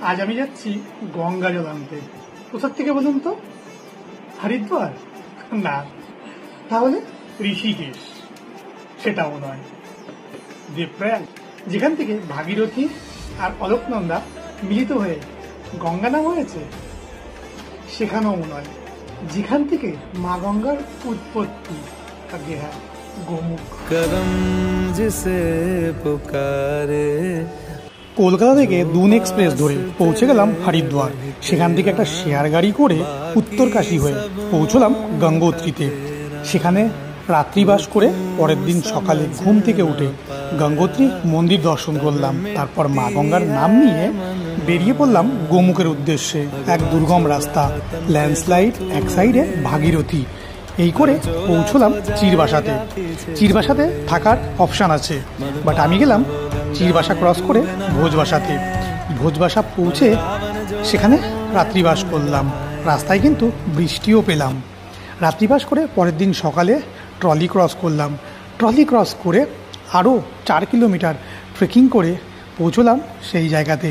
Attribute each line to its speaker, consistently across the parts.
Speaker 1: আজ আমি যাচ্ছি গঙ্গা জল আনতে। কোথার থেকে বলুন তো? হরিদ্বার না, তাহলে ঋষিকেশ, সেটাও নয়। দেবপ্রয়াগ, যেখান থেকে ভাগীরথী আর অলোকনন্দা মিলিত হয়ে গঙ্গা নাম হয়েছে, সেখানেও নয়। যেখান থেকে মা গঙ্গার উৎপত্তি, আগে হ্যাঁ, গোমুখ। কলকাতা থেকে দুন এক্সপ্রেস ধরে পৌঁছে গেলাম হরিদ্বার। সেখান থেকে একটা শেয়ার গাড়ি করে উত্তরকাশী হয়ে পৌঁছলাম গঙ্গোত্রীতে। সেখানে রাত্রিবাস করে পরের দিন সকালে ঘুম থেকে উঠে গঙ্গোত্রী মন্দির দর্শন করলাম। তারপর মা গঙ্গার নাম নিয়ে বেরিয়ে পড়লাম গোমুখের উদ্দেশ্যে। এক দুর্গম রাস্তা, ল্যান্ডস্লাইড, এক সাইডে ভাগীরথী। এই করে পৌঁছলাম চিরবাসাতে। চিরবাসাতে থাকার অপশান আছে, বাট আমি গেলাম চিরবাসা ক্রস করে ভোজবাসাতে। ভোজবাসা পৌঁছে সেখানে রাত্রিবাস করলাম। রাস্তায় কিন্তু বৃষ্টিও পেলাম। রাত্রিবাস করে পরের দিন সকালে ট্রলি ক্রস করলাম। ট্রলি ক্রস করে আরও 4 কিলোমিটার ট্রেকিং করে পৌঁছলাম সেই জায়গাতে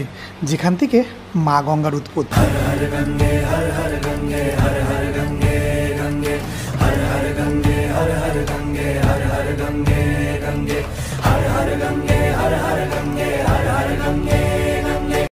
Speaker 1: যেখান থেকে মা গঙ্গার উৎপত্তি।